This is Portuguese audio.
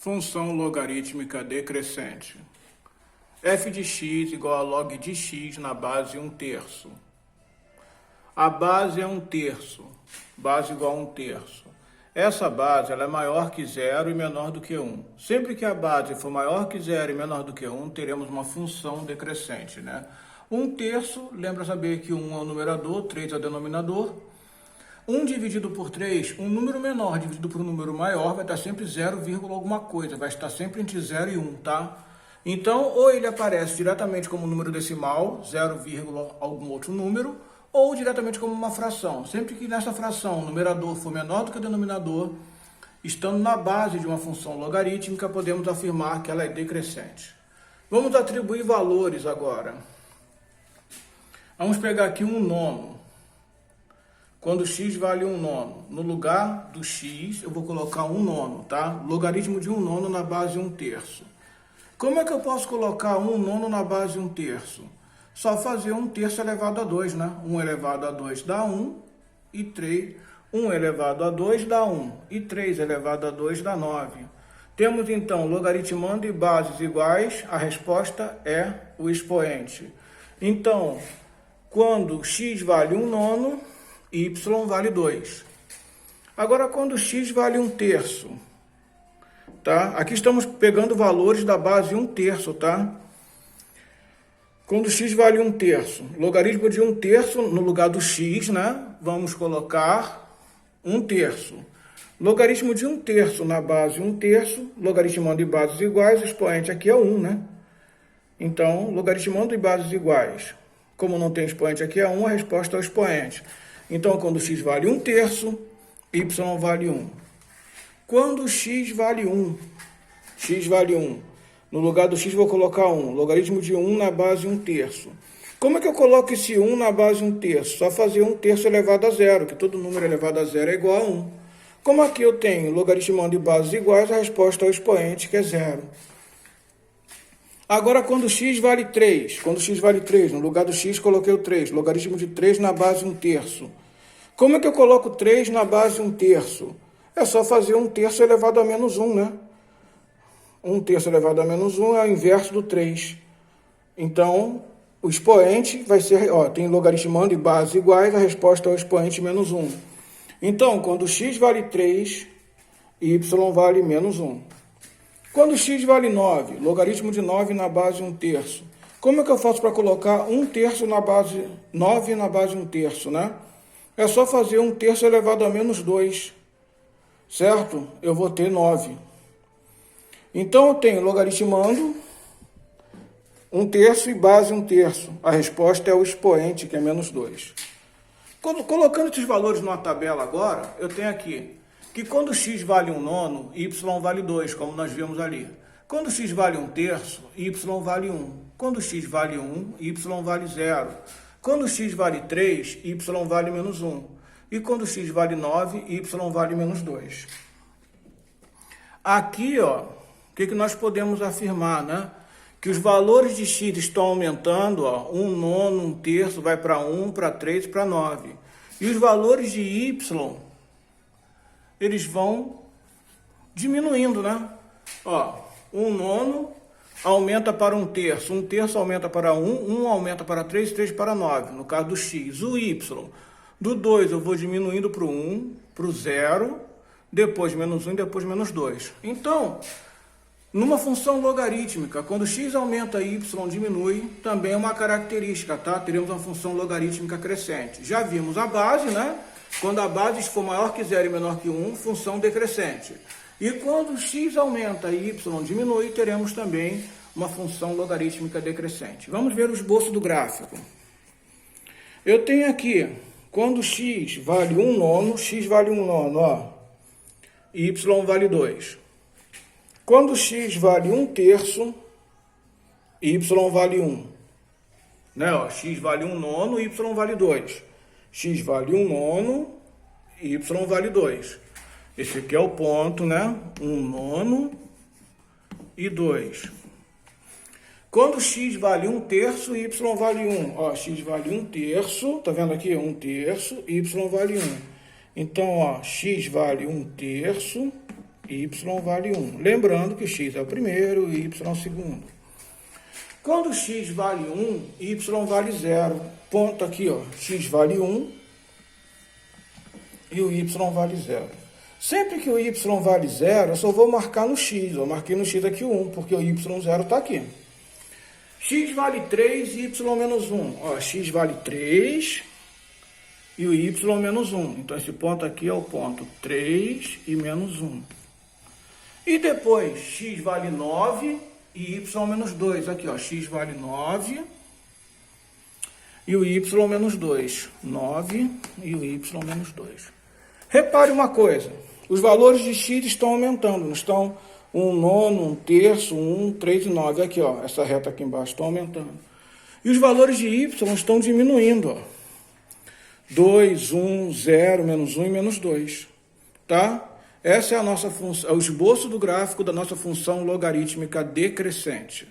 Função logarítmica decrescente. F de x igual a log de x na base 1/3. A base é 1/3, base igual a 1/3. Essa base ela é maior que 0 e menor do que 1. Sempre que a base for maior que 0 e menor do que 1, teremos uma função decrescente, né? 1/3, lembra saber que 1 é o numerador, 3 é o denominador. 1 dividido por 3, um número menor dividido por um número maior vai estar sempre 0, alguma coisa, vai estar sempre entre 0 e 1, tá? Então, ou ele aparece diretamente como número decimal, 0, algum outro número, ou diretamente como uma fração. Sempre que nessa fração o numerador for menor do que o denominador, estando na base de uma função logarítmica, podemos afirmar que ela é decrescente. Vamos atribuir valores agora. Vamos pegar aqui 1/9. Quando x vale 1/9, no lugar do x, eu vou colocar 1/9, tá? Logaritmo de 1/9 na base 1/3. Como é que eu posso colocar 1/9 na base 1/3? Só fazer 1/3 elevado a 2, né? 1 elevado a 2 dá 1, e 3. 1 elevado a 2 dá 1, e 3 elevado a 2 dá 9. Temos, então, logaritmando e bases iguais, a resposta é o expoente. Então, quando x vale 1/9, y vale 2. Agora, quando x vale 1/3, tá? Aqui estamos pegando valores da base 1/3, tá? Quando x vale 1/3, logaritmo de 1/3 no lugar do x, né? Vamos colocar 1/3. Logaritmo de 1/3 na base 1/3, logaritmando e bases iguais, o expoente aqui é 1, né? Então, logaritmando e bases iguais. Como não tem expoente aqui é 1, a resposta é o expoente. Então, quando x vale 1/3, y vale 1. Quando x vale 1, x vale 1. No lugar do x vou colocar 1. Logaritmo de 1 na base 1/3. Como é que eu coloco esse 1 na base 1/3? Só fazer 1/3 elevado a 0, que todo número elevado a 0 é igual a 1. Como aqui eu tenho logaritmando e bases iguais, a resposta é o expoente, que é 0. Agora, quando x vale 3, no lugar do x coloquei o 3, logaritmo de 3 na base 1/3. Como é que eu coloco 3 na base 1/3? É só fazer 1/3 elevado a menos 1, né? 1/3 elevado a menos 1 é o inverso do 3. Então, o expoente vai ser, tem logaritmando e bases iguais, a resposta é o expoente menos 1. Então, quando x vale 3, y vale menos 1. Quando x vale 9, logaritmo de 9 na base 1/3. Como é que eu faço para colocar 1/3 na base 9 na base 1/3, né? É só fazer 1/3 elevado a menos 2, certo? Eu vou ter 9. Então, eu tenho logaritmando 1/3 e base 1/3. A resposta é o expoente, que é menos 2. Colocando esses valores numa tabela agora, eu tenho aqui que quando x vale 1/9, y vale 2, como nós vimos ali. Quando x vale 1/3, y vale 1. Quando x vale 1, y vale 0. Quando x vale 3, y vale menos 1. E quando x vale 9, y vale menos 2. Aqui, o que nós podemos afirmar, né? Que os valores de x estão aumentando, 1/9, 1/3, vai para 1, para 3, para 9. E os valores de y, eles vão diminuindo, né? 1/9 aumenta para 1/3, 1/3 aumenta para 1, 1 aumenta para 3, 3 para 9, no caso do x. O y, do 2 eu vou diminuindo para o 1, para o 0, depois menos 1 e depois menos 2. Então, numa função logarítmica, quando x aumenta e y diminui, também é uma característica, tá? Teremos uma função logarítmica crescente. Já vimos a base, né? Quando a base for maior que 0 e menor que 1, função decrescente. E quando x aumenta e y diminui, teremos também uma função logarítmica decrescente. Vamos ver o esboço do gráfico. Eu tenho aqui, quando x vale 1/9, x vale 1/9, y vale 2. Quando x vale 1/3, y vale 1. Né? X vale 1/9, y vale 2. X vale 1/9, y vale 2. Esse aqui é o ponto, né? 1/9 e 2. Quando x vale 1/3, y vale 1. X vale 1/3, tá vendo aqui? 1/3, y vale 1. Então, x vale 1/3, y vale 1. Lembrando que x é o primeiro e y é o segundo. Quando x vale 1, y vale 0. Ponto aqui, ó, x vale 1 e o y vale 0. Sempre que o y vale 0, eu só vou marcar no x. Eu marquei no x aqui o 1, porque o y0 está aqui. X vale 3 e y menos 1. Ó, x vale 3 e o y menos 1. Então, esse ponto aqui é o ponto 3 e menos 1. E depois, x vale 9 e y menos 2. Aqui, ó, x vale 9 e o y menos 2. 9 e o y menos 2. Repare uma coisa. Os valores de x estão aumentando. Não estão 1/9, 1/3, 1, 3 e 9. Aqui, ó, essa reta aqui embaixo estão aumentando. E os valores de y estão diminuindo, ó. 2, 1, 0, menos 1 e menos 2. Tá? Essa é a nossa função, é o esboço do gráfico da nossa função logarítmica decrescente.